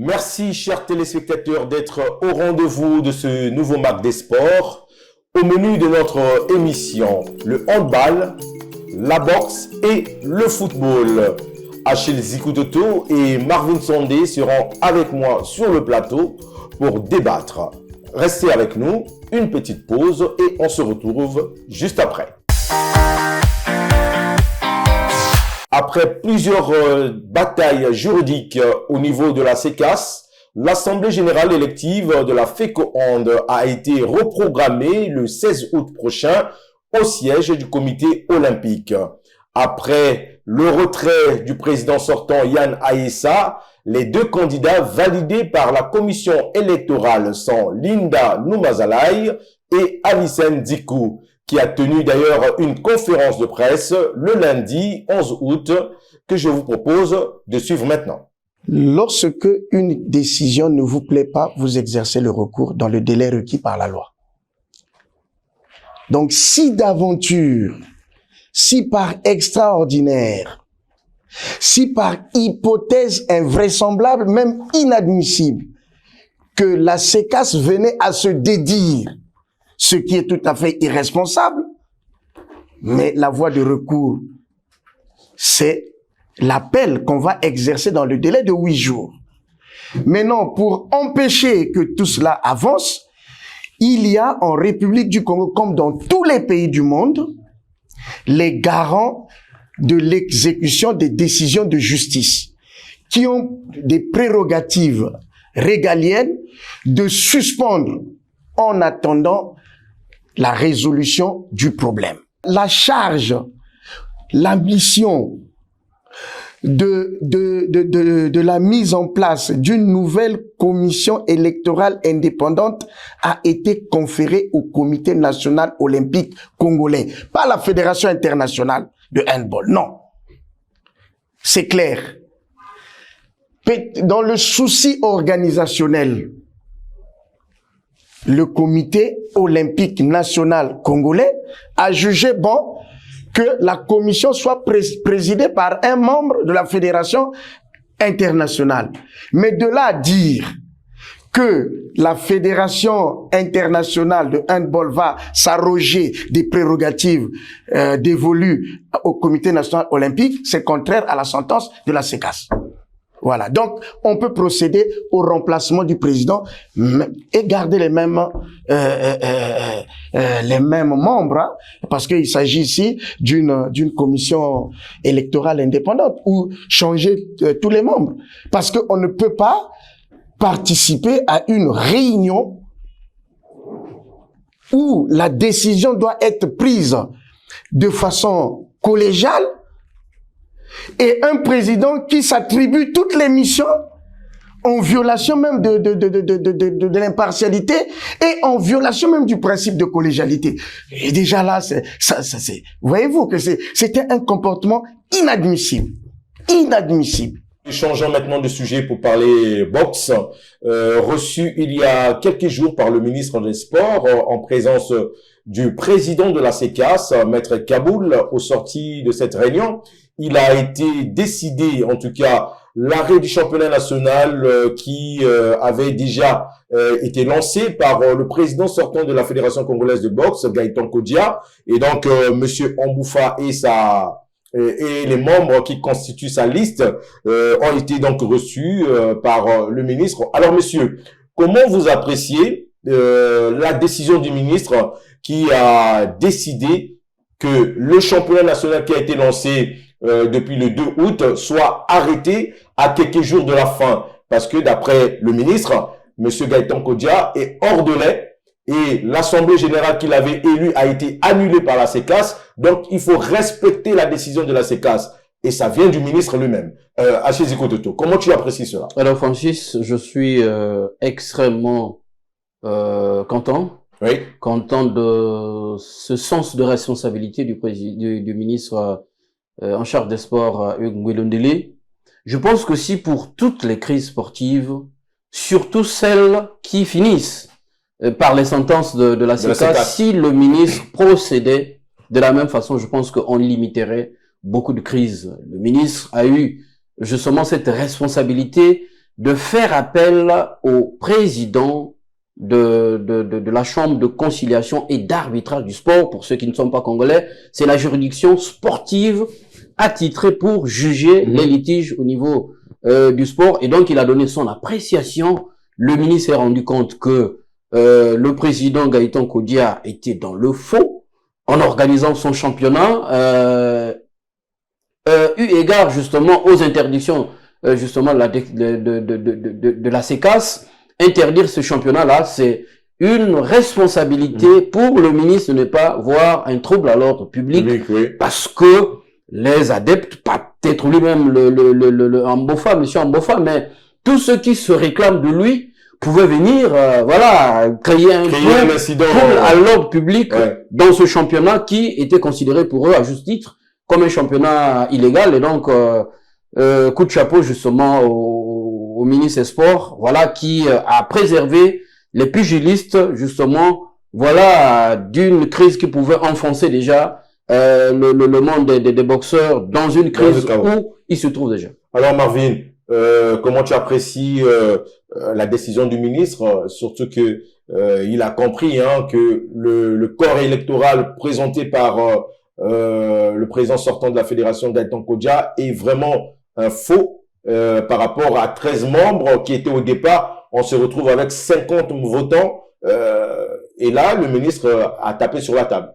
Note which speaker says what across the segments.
Speaker 1: Merci, chers téléspectateurs, d'être au rendez-vous de ce nouveau Mag des Sports. Au menu de notre émission, le handball, la boxe et le football. Achille Zikutoto et Marvin Sondé seront avec moi sur le plateau pour débattre. Restez avec nous, une petite pause et on se retrouve juste après. Après plusieurs batailles juridiques au niveau de la CECAS, l'Assemblée générale élective de la FECOHAND a été reprogrammée le 16 août prochain au siège du comité olympique. Après le retrait du président sortant Yann Aïssa, les deux candidats validés par la commission électorale sont Linda Noumazalaï et Alisen Dzikou, qui a tenu d'ailleurs une conférence de presse le lundi 11 août que je vous propose de suivre maintenant.
Speaker 2: Lorsque une décision ne vous plaît pas, vous exercez le recours dans le délai requis par la loi. Donc, si d'aventure, si par extraordinaire, si par hypothèse invraisemblable, même inadmissible, que la CECAS venait à se dédire, ce qui est tout à fait irresponsable, mais la voie de recours, c'est l'appel qu'on va exercer dans le délai de 8 jours. Maintenant, pour empêcher que tout cela avance, il y a en République du Congo, comme dans tous les pays du monde, les garants de l'exécution des décisions de justice, qui ont des prérogatives régaliennes de suspendre en attendant la résolution du problème. La charge, la mission de la mise en place d'une nouvelle commission électorale indépendante a été conférée au Comité national olympique congolais, pas la Fédération internationale de handball, non. C'est clair. Dans le souci organisationnel, le Comité olympique national congolais a jugé bon que la commission soit présidée par un membre de la Fédération internationale. Mais de là à dire que la Fédération internationale de handball va s'arroger des prérogatives dévolues au Comité national olympique, c'est contraire à la sentence de la CECAS. Voilà. Donc, on peut procéder au remplacement du président et garder les mêmes membres, hein, parce qu'il s'agit ici d'une commission électorale indépendante ou changer tous les membres. Parce qu'on ne peut pas participer à une réunion où la décision doit être prise de façon collégiale et un président qui s'attribue toutes les missions en violation même de l'impartialité et en violation même du principe de collégialité. Et déjà là, voyez-vous que c'était un comportement inadmissible. Inadmissible.
Speaker 1: Changeons maintenant de sujet pour parler boxe. Reçu il y a quelques jours par le ministre des Sports en présence du président de la CECAS, Maître Kaboul, au sorti de cette réunion. Il a été décidé, en tout cas, l'arrêt du championnat national qui avait déjà été lancé par le président sortant de la Fédération congolaise de boxe, Gaëtan Kodia. Et donc, Monsieur Amboufa et les membres qui constituent sa liste ont été donc reçus par le ministre. Alors, monsieur, comment vous appréciez la décision du ministre qui a décidé que le championnat national qui a été lancé depuis le 2 août soit arrêté à quelques jours de la fin? Parce que d'après le ministre, monsieur Gaëtan Kodia est hors délai et l'Assemblée générale qu'il avait élue a été annulée par la CECAS. Donc, il faut respecter la décision de la CECAS. Et ça vient du ministre lui-même. Achille Zikutoto, comment tu apprécies cela?
Speaker 3: Alors, Francis, je suis extrêmement content.
Speaker 1: Oui.
Speaker 3: Content de ce sens de responsabilité du ministre en charge des sports, Hugues Ngwelondele. Je pense que si pour toutes les crises sportives, surtout celles qui finissent par les sentences de la CECAS, si le ministre procédait de la même façon, je pense qu'on limiterait beaucoup de crises. Le ministre a eu justement cette responsabilité de faire appel au président de la Chambre de conciliation et d'arbitrage du sport. Pour ceux qui ne sont pas congolais, c'est la juridiction sportive attitrée pour juger les litiges au niveau du sport. Et donc, il a donné son appréciation. Le ministre s'est rendu compte que le président Gaëtan Kodia était dans le faux en organisant son championnat, eu égard justement aux interdictions justement de la CECAS. Interdire ce championnat-là, c'est une responsabilité pour le ministre de ne pas voir un trouble à l'ordre public, parce que les adeptes, pas peut-être lui-même le Ambofa, monsieur Ambofa, mais tous ceux qui se réclament de lui pouvaient venir, créer un trouble à l'ordre public dans ce championnat qui était considéré pour eux, à juste titre, comme un championnat illégal. Et donc, coup de chapeau justement au ministre des Sports, qui a préservé les pugilistes, justement, d'une crise qui pouvait enfoncer déjà le monde des boxeurs dans une crise où il se trouve déjà.
Speaker 1: Alors Marvin, comment tu apprécies la décision du ministre, surtout que il a compris que le corps électoral présenté par le président sortant de la fédération Gaëtan Kodia est vraiment un faux par rapport à 13 membres qui étaient au départ. On se retrouve avec 50 votants et là, le ministre a tapé sur la table.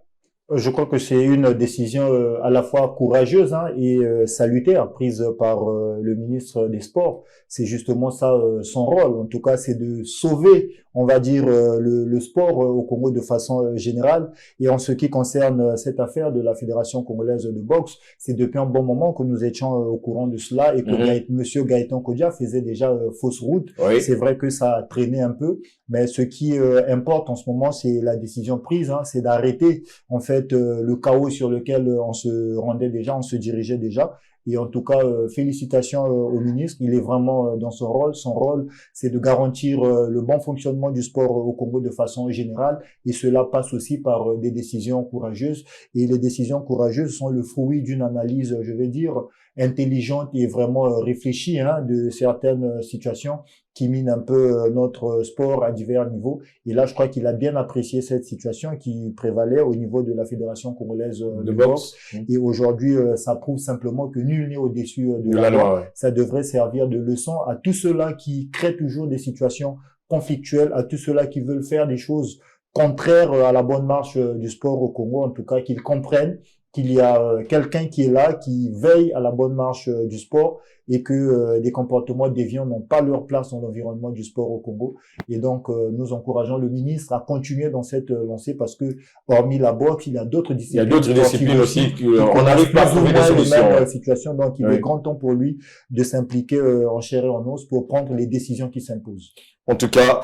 Speaker 4: Je crois que c'est une décision à la fois courageuse et salutaire prise par le ministre des Sports. C'est justement ça son rôle. En tout cas, c'est de sauver, on va dire, le sport au Congo de façon générale. Et en ce qui concerne cette affaire de la Fédération congolaise de boxe, c'est depuis un bon moment que nous étions au courant de cela et que Monsieur Gaëtan Kodia faisait déjà fausse route. Oui. C'est vrai que ça a traîné un peu, mais ce qui importe en ce moment, c'est la décision prise, c'est d'arrêter en fait le chaos sur lequel on se rendait déjà, on se dirigeait déjà. Et en tout cas, félicitations au ministre. Il est vraiment dans son rôle. Son rôle, c'est de garantir le bon fonctionnement du sport au Congo de façon générale. Et cela passe aussi par des décisions courageuses. Et les décisions courageuses sont le fruit d'une analyse, je vais dire, intelligente et vraiment réfléchie de certaines situations qui minent un peu notre sport à divers niveaux. Et là, je crois qu'il a bien apprécié cette situation qui prévalait au niveau de la Fédération congolaise de boxe. Et aujourd'hui, ça prouve simplement que nul n'est au-dessus de la loi. Ouais. Ça devrait servir de leçon à tous ceux-là qui créent toujours des situations conflictuelles, à tous ceux-là qui veulent faire des choses contraires à la bonne marche du sport au Congo, en tout cas qu'ils comprennent qu'il y a quelqu'un qui est là, qui veille à la bonne marche du sport et que des comportements déviants n'ont pas leur place dans l'environnement du sport au Congo. Et donc, nous encourageons le ministre à continuer dans cette lancée parce que, hormis la boxe, il y a d'autres disciplines.
Speaker 1: Il y a d'autres disciplines aussi qu'on n'arrive pas à trouver des solutions.
Speaker 4: Situation. Donc, il est grand temps pour lui de s'impliquer en chair et en os pour prendre les décisions qui s'imposent.
Speaker 1: En tout cas,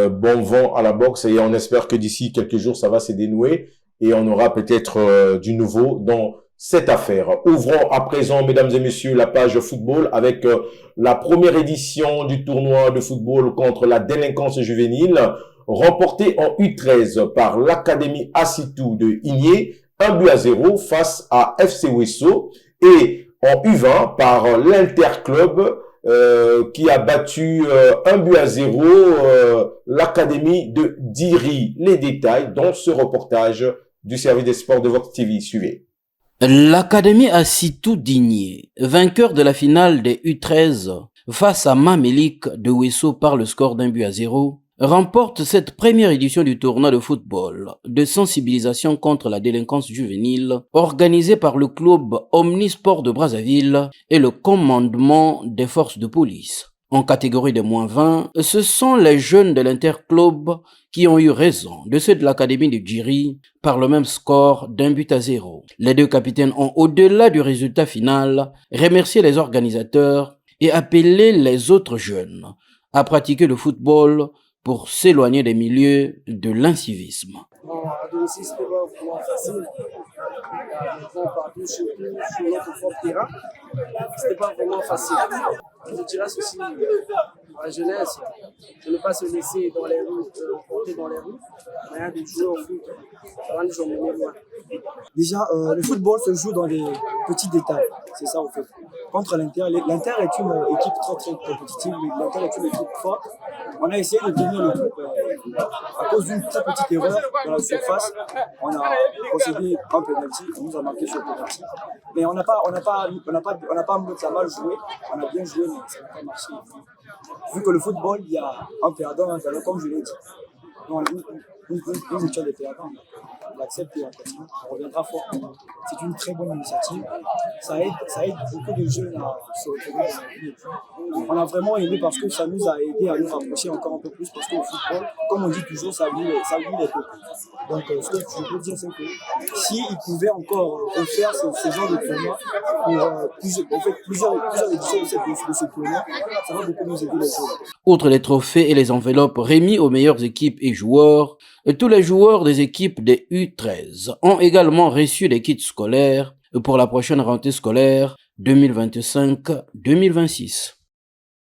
Speaker 1: bon vent à la boxe et on espère que d'ici quelques jours, ça va se dénouer. Et on aura peut-être du nouveau dans cette affaire. Ouvrons à présent, mesdames et messieurs, la page football avec la première édition du tournoi de football contre la délinquance juvénile, remportée en U13 par l'Académie Asitou de Igné, 1-0 face à FC Wesso, et en U20 par l'Interclub qui a battu 1-0 l'Académie de Diri. Les détails dans ce reportage du service des sports de Vox TV. Suivez.
Speaker 3: L'Académie Asitou d'Igné, vainqueur de la finale des U13 face à Mamelik de Wesso par le score d'1-0, remporte cette première édition du tournoi de football de sensibilisation contre la délinquance juvénile organisé par le club Omnisport de Brazzaville et le commandement des forces de police. En catégorie des -20, ce sont les jeunes de l'Interclub qui ont eu raison de ceux de l'Académie de Djiri par le même score d'1-0. Les deux capitaines ont, au-delà du résultat final, remercié les organisateurs et appelé les autres jeunes à pratiquer le football pour s'éloigner des milieux de l'incivisme.
Speaker 5: À domicile, c'était pas vraiment facile. Bon, partout, surtout sur notre propre terrain, c'était pas vraiment facile. Je dirais ceci à la jeunesse, de ne pas se laisser dans les rues, porter dans les rues, mais de jouer au foot. Ça va nous emmener loin.
Speaker 6: Déjà, le football se joue dans les petits détails, c'est ça en fait.
Speaker 5: contre l'Inter. L'Inter est une équipe très très compétitive, l'Inter est une équipe forte. On a essayé de tenir le coup à cause d'une très petite erreur dans la surface. On a procédé un penalty, on nous a marqué sur le penalty. Mais on n'a pas mal joué, on a bien joué, mais ça n'a pas marché. Vu que le football, il y a un perdant, un gagnant, comme je l'ai dit. Nous étions des perdants. On l'accepte et on continue. On reviendra fort. C'est une très bonne initiative. Ça aide beaucoup de jeunes à se retrouver. On a vraiment aimé parce que ça nous a aidé à nous rapprocher encore un peu plus parce que le football, comme on dit toujours, ça vit les peuples. Donc, ce que je peux dire, c'est que s'ils pouvaient encore refaire ce genre de tournoi pour plusieurs éditions de ce tournoi, ça va beaucoup nous aider les jeunes.
Speaker 3: Outre les trophées et les enveloppes remis aux meilleures équipes et joueurs, tous les joueurs des équipes des U13 ont également reçu des kits scolaires pour la prochaine rentrée scolaire 2025-2026.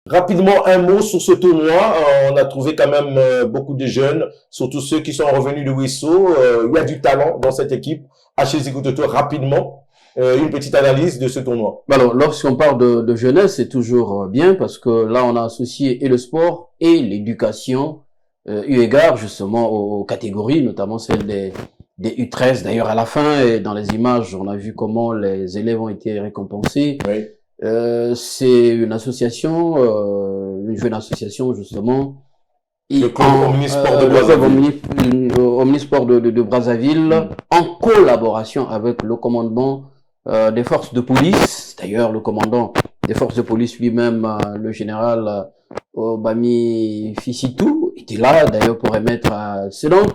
Speaker 1: Rapidement, un mot sur ce tournoi. On a trouvé quand même beaucoup de jeunes, surtout ceux qui sont revenus de Wesso. Il y a du talent dans cette équipe. Achille Zikototo, rapidement, une petite analyse de ce tournoi.
Speaker 3: Alors, lorsqu'on parle de jeunesse, c'est toujours bien parce que là, on a associé et le sport et l'éducation, eu égard justement aux catégories, notamment celle des U13. D'ailleurs, à la fin, et dans les images, on a vu comment les élèves ont été récompensés.
Speaker 1: Oui.
Speaker 3: C'est une association, une jeune association justement.
Speaker 1: Le club Omnisport de Brazzaville.
Speaker 3: Omnisport de Brazzaville, en collaboration avec le commandement des forces de police. D'ailleurs, le commandant des forces de police lui-même, le général Obami Fissitou, était là d'ailleurs pour émettre. C'est donc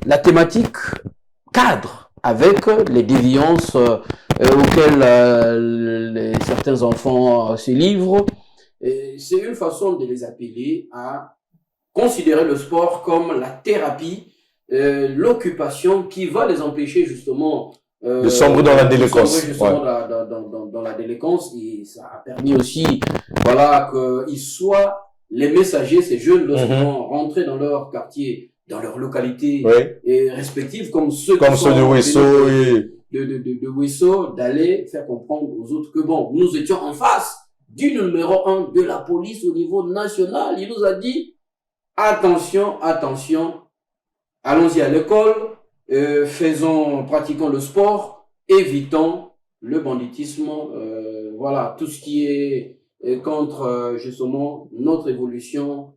Speaker 3: la thématique cadre avec les déviances auxquelles certains enfants se livrent. C'est une façon de les appeler à considérer le sport comme la thérapie, l'occupation qui va les empêcher justement
Speaker 1: de sombrer dans la délinquance.
Speaker 3: Dans la délinquance, et ça a permis aussi, voilà, qu'ils soient les messagers, ces jeunes, lorsqu'ils rentrés dans leur quartier, dans leur localité respective, comme ceux
Speaker 1: de Wesso,
Speaker 3: de Wesso, d'aller faire comprendre aux autres que bon, nous étions en face du numéro 1 de la police au niveau national. Il nous a dit attention, allons-y à l'école, pratiquons le sport, évitons le banditisme, voilà, tout ce qui est contre justement notre évolution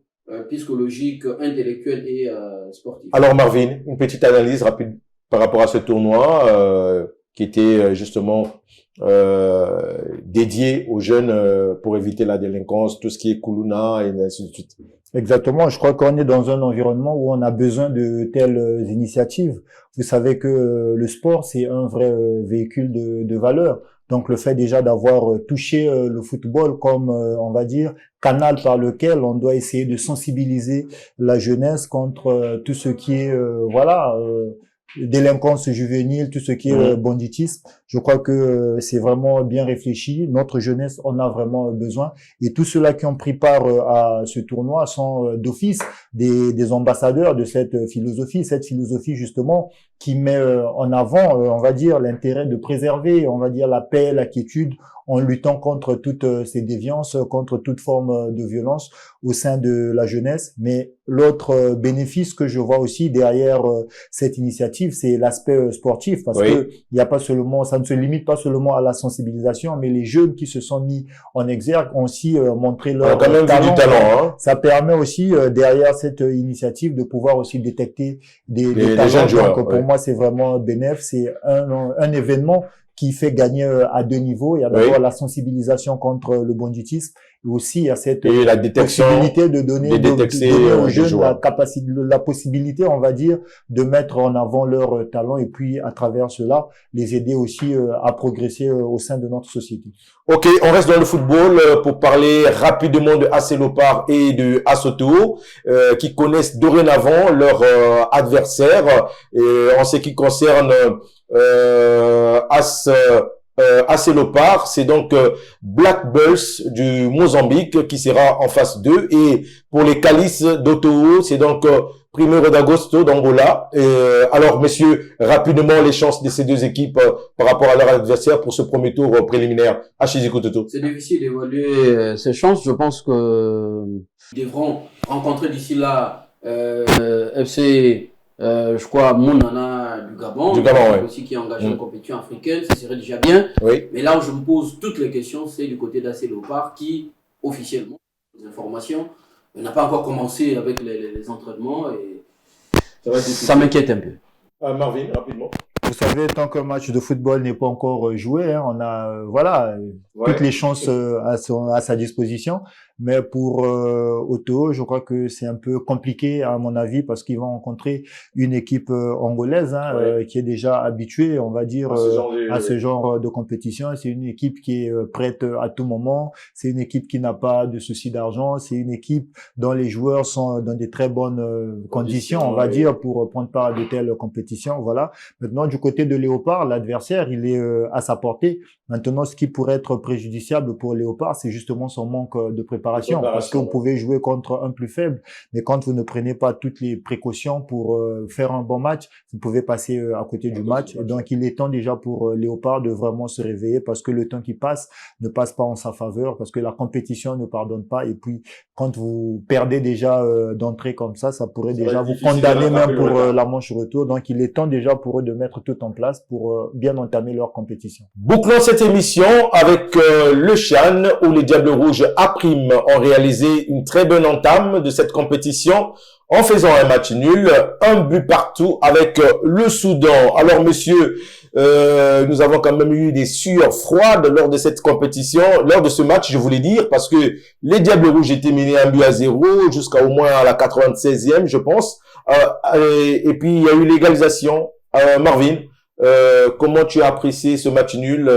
Speaker 3: psychologique, intellectuelle et sportive.
Speaker 1: Alors Marvin, une petite analyse rapide par rapport à ce tournoi qui était justement dédié aux jeunes pour éviter la délinquance, tout ce qui est Kuluna et ainsi de suite.
Speaker 4: Exactement. Je crois qu'on est dans un environnement où on a besoin de telles initiatives. Vous savez que le sport, c'est un vrai véhicule de valeur. Donc, le fait déjà d'avoir touché le football comme, on va dire, canal par lequel on doit essayer de sensibiliser la jeunesse contre tout ce qui est, délinquance juvénile, tout ce qui est banditisme. Je crois que c'est vraiment bien réfléchi. Notre jeunesse en a vraiment besoin. Et tous ceux-là qui ont pris part à ce tournoi sont d'office des ambassadeurs de cette philosophie justement qui met en avant, on va dire, l'intérêt de préserver, on va dire, la paix, la quiétude, en luttant contre toutes ces déviances, contre toute forme de violence au sein de la jeunesse. Mais l'autre bénéfice que je vois aussi derrière cette initiative, c'est l'aspect sportif, parce que il y a pas seulement, ça ne se limite pas seulement à la sensibilisation, mais les jeunes qui se sont mis en exergue ont aussi montré leur
Speaker 1: talent. Hein.
Speaker 4: Ça permet aussi derrière cette initiative de pouvoir aussi détecter des talents.
Speaker 1: Jeunes joueurs.
Speaker 4: Donc, pour moi, c'est vraiment bénéf. C'est un événement qui fait gagner à deux niveaux. Il y a d'abord la sensibilisation contre le banditisme, et aussi il y a cette
Speaker 1: la détection,
Speaker 4: possibilité de donner aux jeunes la possibilité, on va dire, de mettre en avant leur talent, et puis à travers cela, les aider aussi à progresser au sein de notre société.
Speaker 1: Ok, on reste dans le football pour parler rapidement de AC Lopar et de Asoto, qui connaissent dorénavant leur adversaire. En ce qui concerne AC Lopar, c'est donc Black Bulls du Mozambique qui sera en face d'eux, et pour les Calices d'Otoho, c'est donc 1er d'Agosto d'Angola. Alors, messieurs, rapidement, les chances de ces deux équipes par rapport à leur adversaire pour ce premier tour préliminaire. Achiziko Toto.
Speaker 3: C'est difficile d'évaluer ces chances. Je pense que ils devront rencontrer d'ici là FC, je crois, Mounana du Gabon,
Speaker 1: ouais.
Speaker 3: Aussi qui est engagé en compétition africaine. Ça serait déjà bien.
Speaker 1: Oui.
Speaker 3: Mais là où je me pose toutes les questions, c'est du côté d'AC Léopard qui, officiellement, les informations, n'a pas encore commencé avec les entraînements et ça m'inquiète un peu.
Speaker 1: Marvin, rapidement.
Speaker 4: Vous savez, tant qu'un match de football n'est pas encore joué, hein, on a toutes les chances à sa disposition. Mais pour Otto, je crois que c'est un peu compliqué à mon avis parce qu'ils vont rencontrer une équipe angolaise qui est déjà habituée, on va dire, à ce genre de compétition. C'est une équipe qui est prête à tout moment. C'est une équipe qui n'a pas de souci d'argent. C'est une équipe dont les joueurs sont dans des très bonnes conditions, on va dire, pour prendre part à de telles compétitions. Voilà. Maintenant, du côté de Léopard, l'adversaire, il est à sa portée. Maintenant, ce qui pourrait être préjudiciable pour Léopard, c'est justement son manque de préparation. Parce que vous pouvez jouer contre un plus faible, mais quand vous ne prenez pas toutes les précautions pour faire un bon match, vous pouvez passer à côté du match. Et donc, il est temps déjà pour Léopard de vraiment se réveiller parce que le temps qui passe ne passe pas en sa faveur, parce que la compétition ne pardonne pas. Et puis, quand vous perdez déjà d'entrée comme ça pourrait déjà vous condamner même pour la manche retour. Donc, il est temps déjà pour eux de mettre tout en place pour bien entamer leur compétition.
Speaker 1: Bouclons cette émission avec le Chan où les Diables Rouges A-Prime ont réalisé une très bonne entame de cette compétition en faisant un match nul, un but partout avec le Soudan. Alors, messieurs, nous avons quand même eu des sueurs froides lors de cette compétition, lors de ce match, je voulais dire, parce que les Diables Rouges étaient menés 1-0 jusqu'à au moins à la 96e, je pense. Et puis, il y a eu l'égalisation. Marvin, comment tu as apprécié ce match nul?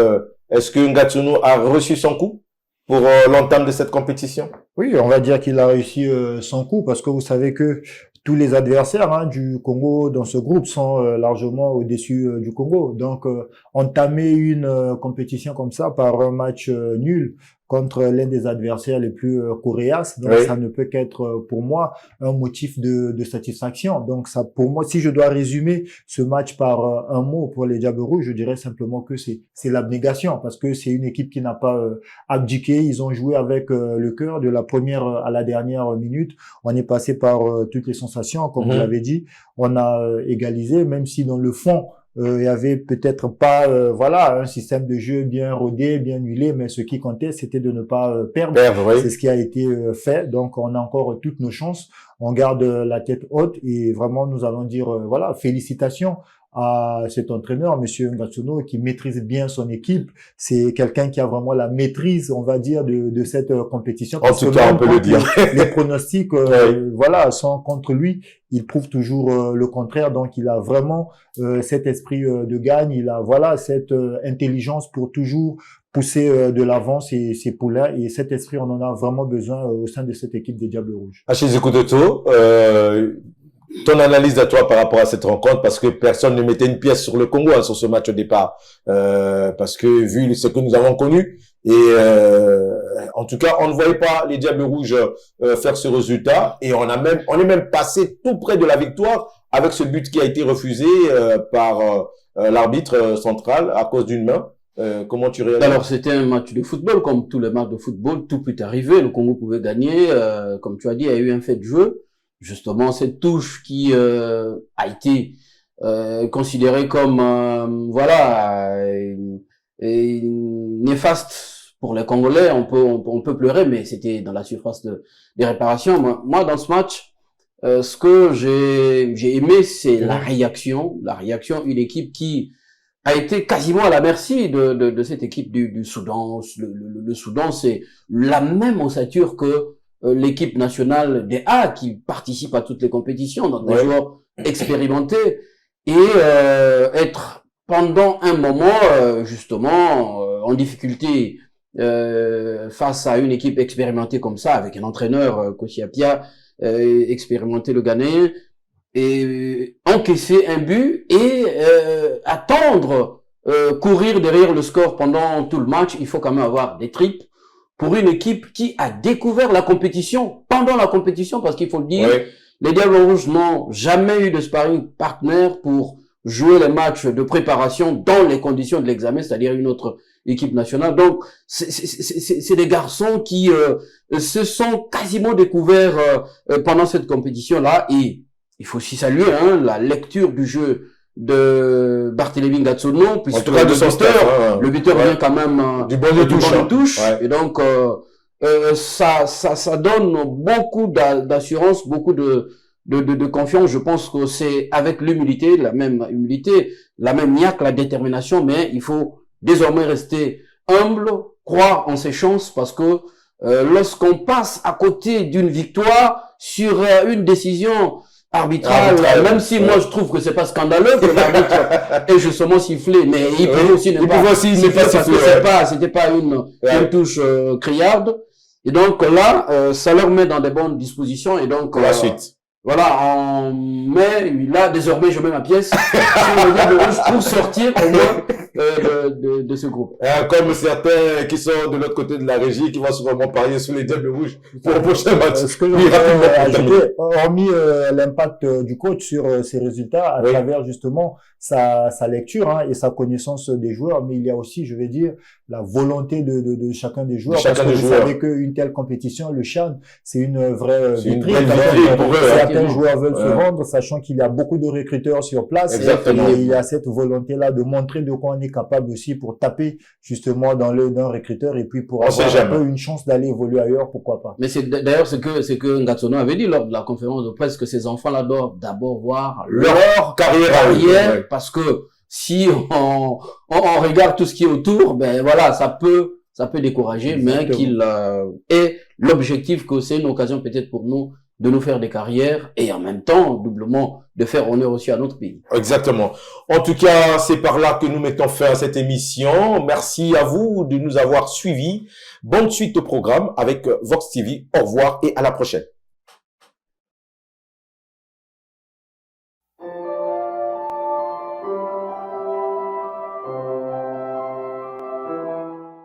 Speaker 1: Est-ce que Ngatsuno a reçu son coup pour l'entame de cette compétition?
Speaker 4: Oui, on va dire qu'il a réussi son coup parce que vous savez que tous les adversaires du Congo dans ce groupe sont largement au-dessus du Congo. Donc, entamer une compétition comme ça par un match nul contre l'un des adversaires les plus coriaces, donc ça ne peut qu'être pour moi un motif de satisfaction. Donc ça, pour moi, si je dois résumer ce match par un mot pour les Diables Rouges, je dirais simplement que c'est l'abnégation, parce que c'est une équipe qui n'a pas abdiqué. Ils ont joué avec le cœur de la première à la dernière minute. On est passé par toutes les sensations, comme vous l'avez dit. On a égalisé, même si dans le fond il y avait peut-être pas un système de jeu bien rodé, bien huilé, mais ce qui comptait, c'était de ne pas perdre. C'est ce qui a été fait. Donc on a encore toutes nos chances. On garde la tête haute et vraiment nous allons dire félicitations à cet entraîneur, Monsieur Ngatsuno, qui maîtrise bien son équipe. C'est quelqu'un qui a vraiment la maîtrise, on va dire, de cette compétition.
Speaker 1: En tout cas, on peut le dire.
Speaker 4: Les pronostics, sont contre lui. Il prouve toujours le contraire. Donc, il a vraiment cet esprit de gagne. Il a cette intelligence pour toujours pousser de l'avant ses poulains. Et cet esprit, on en a vraiment besoin au sein de cette équipe des Diables Rouges.
Speaker 1: Achille Toto, ton analyse de toi par rapport à cette rencontre, parce que personne ne mettait une pièce sur le Congo sur ce match au départ, parce que vu ce que nous avons connu, et en tout cas on ne voyait pas les Diables Rouges faire ce résultat, et on est même passé tout près de la victoire avec ce but qui a été refusé par l'arbitre central à cause d'une main. Comment tu réagis?
Speaker 3: Alors c'était un match de football, comme tous les matchs de football, tout peut arriver, le Congo pouvait gagner, comme tu as dit, il y a eu un fait de jeu. Justement, cette touche qui a été considérée comme néfaste pour les Congolais. On peut pleurer, mais c'était dans la surface des réparations. Moi, dans ce match, ce que j'ai aimé, c'est la réaction. Une équipe qui a été quasiment à la merci de cette équipe du Soudan. Le Soudan, c'est la même ossature que l'équipe nationale des A qui participe à toutes les compétitions, donc des joueurs expérimentés, et être pendant un moment justement en difficulté face à une équipe expérimentée comme ça, avec un entraîneur Kossi Apia, expérimenté le Ghanéen, et encaisser un but et attendre, courir derrière le score pendant tout le match. Il faut quand même avoir des tripes pour une équipe qui a découvert la compétition pendant la compétition, parce qu'il faut le dire, Les Diables Rouges n'ont jamais eu de sparring partner pour jouer les matchs de préparation dans les conditions de l'examen, c'est-à-dire une autre équipe nationale. Donc, c'est des garçons qui se sont quasiment découverts pendant cette compétition-là. Et il faut aussi saluer la lecture du jeu de Barthélémy Ngatsono, puisque le buteur vient quand même
Speaker 1: du bon de touche.
Speaker 3: Ouais. Et donc, ça donne beaucoup d'assurance, beaucoup de confiance. Je pense que c'est avec l'humilité, la même niaque, la détermination, mais il faut désormais rester humble, croire en ses chances, parce que lorsqu'on passe à côté d'une victoire sur une décision arbitrale, même si moi je trouve que c'est pas scandaleux que l'arbitre ait justement sifflé, mais il pouvait aussi ne pas siffler parce que c'était pas une touche criarde. Et donc là, ça leur met dans des bonnes dispositions, et donc
Speaker 1: la suite.
Speaker 3: Voilà, là, désormais, je mets ma pièce sur le Diable Rouge pour sortir au moins de ce groupe.
Speaker 1: Comme certains qui sont de l'autre côté de la régie, qui vont sûrement parier sur les Diables Rouges pour le prochain match.
Speaker 4: Ce que je voudrais ajouter, hormis l'impact du coach sur ses résultats, à travers justement sa lecture et sa connaissance des joueurs, mais il y a aussi, je vais dire, la volonté de chacun des joueurs. Parce que vous savez qu'une telle compétition, le CHAN, c'est une vraie vitrine. Certains joueurs veulent se vendre, sachant qu'il y a beaucoup de recruteurs sur place.
Speaker 1: Exactement.
Speaker 4: Et il y a cette volonté-là de montrer de quoi on est capable aussi pour taper justement dans l'œil d'un recruteur et puis pour avoir un peu une chance d'aller évoluer ailleurs, pourquoi pas.
Speaker 3: Mais d'ailleurs ce que Ngatsono avait dit lors de la conférence de presse, que ces enfants-là doivent d'abord voir leur carrière, parce que si on regarde tout ce qui est autour, ben voilà, ça peut décourager. Exactement. Mais qu'il ait l'objectif que c'est une occasion peut-être pour nous de nous faire des carrières et en même temps, doublement, de faire honneur aussi à notre pays.
Speaker 1: Exactement. En tout cas, c'est par là que nous mettons fin à cette émission. Merci à vous de nous avoir suivis. Bonne suite au programme avec Vox TV. Au revoir et à la prochaine.